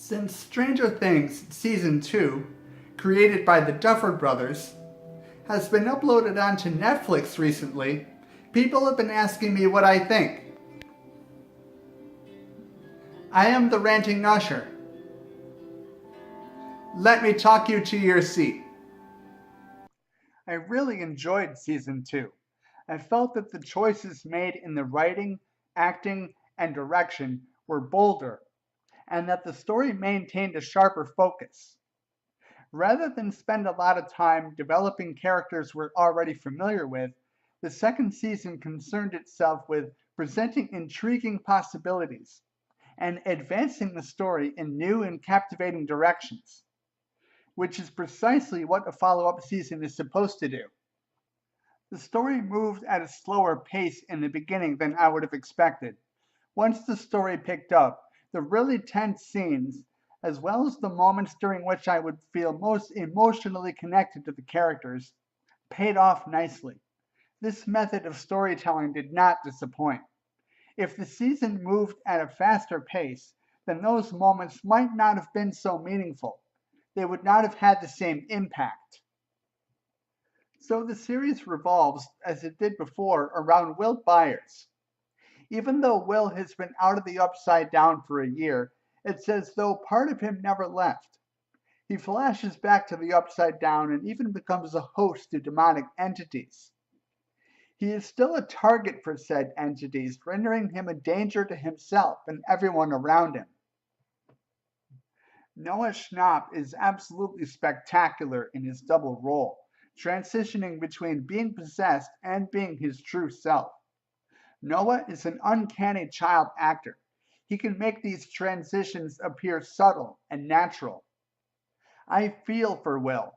Since Stranger Things Season 2, created by the Duffer Brothers, has been uploaded onto Netflix recently, people have been asking me what I think. I am the Ranting Usher. Let me talk you to your seat. I really enjoyed Season 2. I felt that the choices made in the writing, acting, and direction were bolder, and that the story maintained a sharper focus. Rather than spend a lot of time developing characters we're already familiar with, the second season concerned itself with presenting intriguing possibilities and advancing the story in new and captivating directions, which is precisely what a follow-up season is supposed to do. The story moved at a slower pace in the beginning than I would have expected. Once the story picked up, the really tense scenes, as well as the moments during which I would feel most emotionally connected to the characters, paid off nicely. This method of storytelling did not disappoint. If the season moved at a faster pace, then those moments might not have been so meaningful. They would not have had the same impact. So the series revolves, as it did before, around Will Byers. Even though Will has been out of the Upside Down for a year, it's as though part of him never left. He flashes back to the Upside Down and even becomes a host to demonic entities. He is still a target for said entities, rendering him a danger to himself and everyone around him. Noah Schnapp is absolutely spectacular in his double role, transitioning between being possessed and being his true self. Noah is an uncanny child actor. He can make these transitions appear subtle and natural. I feel for Will.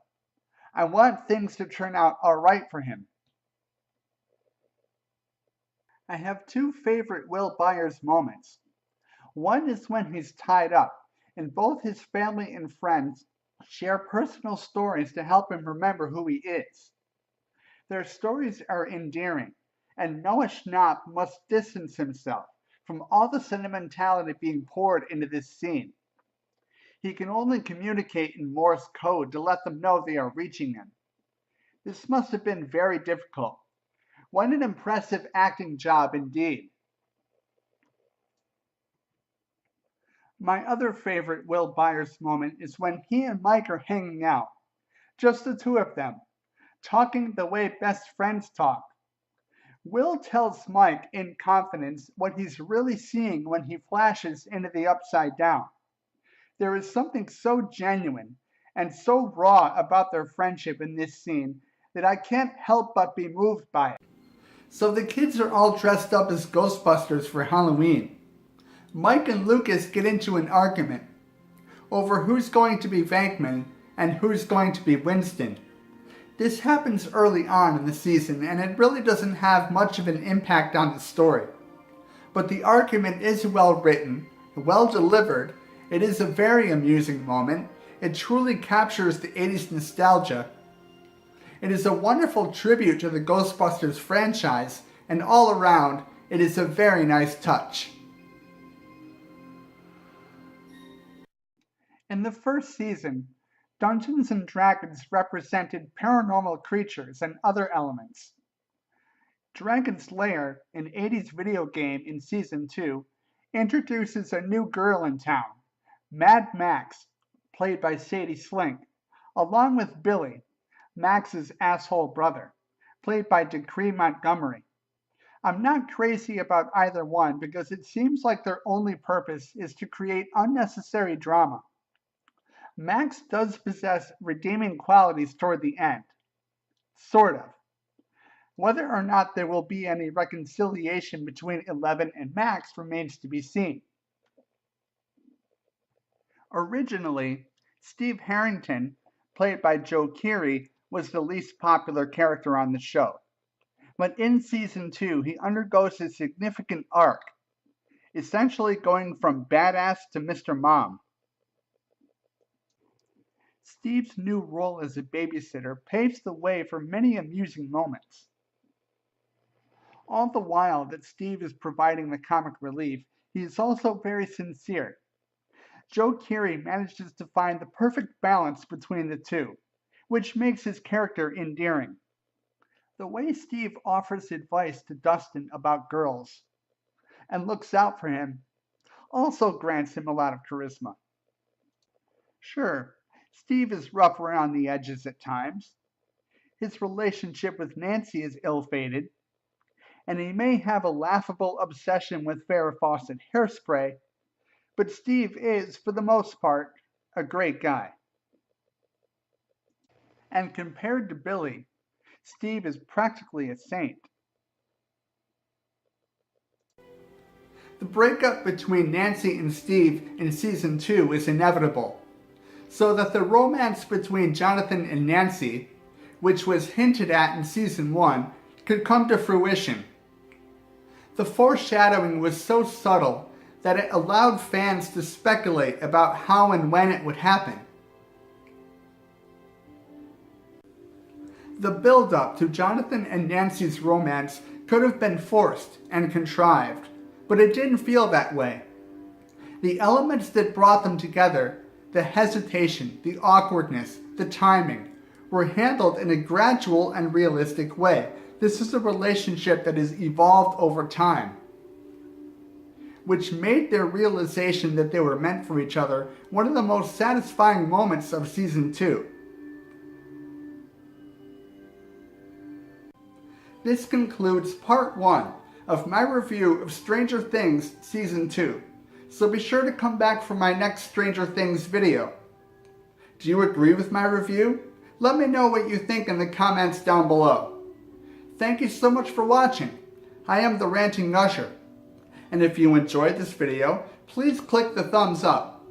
I want things to turn out alright for him. I have two favorite Will Byers moments. One is when he's tied up, and both his family and friends share personal stories to help him remember who he is. Their stories are endearing, and Noah Schnapp must distance himself from all the sentimentality being poured into this scene. He can only communicate in Morse code to let them know they are reaching him. This must have been very difficult. What an impressive acting job indeed. My other favorite Will Byers moment is when he and Mike are hanging out, just the two of them, talking the way best friends talk. Will tells Mike in confidence what he's really seeing when he flashes into the Upside Down. There is something so genuine and so raw about their friendship in this scene that I can't help but be moved by it. So the kids are all dressed up as Ghostbusters for Halloween. Mike and Lucas get into an argument over who's going to be Venkman and who's going to be Winston. This happens early on in the season, and it really doesn't have much of an impact on the story. But the argument is well written, well delivered. It is a very amusing moment. It truly captures the 80s nostalgia. It is a wonderful tribute to the Ghostbusters franchise, and all around, it is a very nice touch. In the first season, Dungeons and Dragons represented paranormal creatures and other elements. Dragon's Lair, an 80s video game in Season 2, introduces a new girl in town, Mad Max, played by Sadie Slink, along with Billy, Max's asshole brother, played by Decree Montgomery. I'm not crazy about either one because it seems like their only purpose is to create unnecessary drama. Max does possess redeeming qualities toward the end. Sort of. Whether or not there will be any reconciliation between Eleven and Max remains to be seen. Originally, Steve Harrington, played by Joe Keery, was the least popular character on the show. But in Season 2, he undergoes a significant arc, essentially going from badass to Mr. Mom. Steve's new role as a babysitter paves the way for many amusing moments. All the while that Steve is providing the comic relief, he is also very sincere. Joe Keery manages to find the perfect balance between the two, which makes his character endearing. The way Steve offers advice to Dustin about girls and looks out for him also grants him a lot of charisma. Sure, Steve is rough around the edges at times. His relationship with Nancy is ill fated, and he may have a laughable obsession with Farrah Fawcett hairspray, but Steve is, for the most part, a great guy. And compared to Billy, Steve is practically a saint. The breakup between Nancy and Steve in season 2 is inevitable, so that the romance between Jonathan and Nancy, which was hinted at in season 1, could come to fruition. The foreshadowing was so subtle that it allowed fans to speculate about how and when it would happen. The build-up to Jonathan and Nancy's romance could have been forced and contrived, but it didn't feel that way. The elements that brought them together, the hesitation, the awkwardness, the timing, were handled in a gradual and realistic way. This is a relationship that has evolved over time, which made their realization that they were meant for each other one of the most satisfying moments of season 2. This concludes part 1 of my review of Stranger Things Season 2, so be sure to come back for my next Stranger Things video. Do you agree with my review? Let me know what you think in the comments down below. Thank you so much for watching. I am the Ranting Usher, and if you enjoyed this video, please click the thumbs up.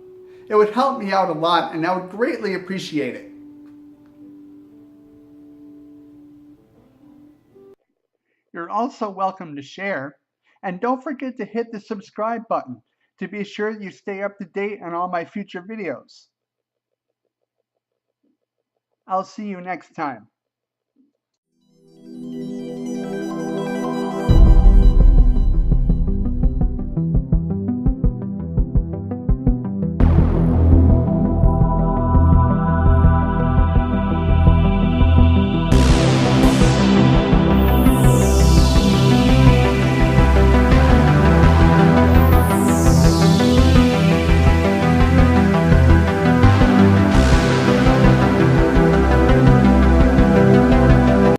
It would help me out a lot and I would greatly appreciate it. You're also welcome to share, and don't forget to hit the subscribe button to be sure you stay up to date on all my future videos. I'll see you next time.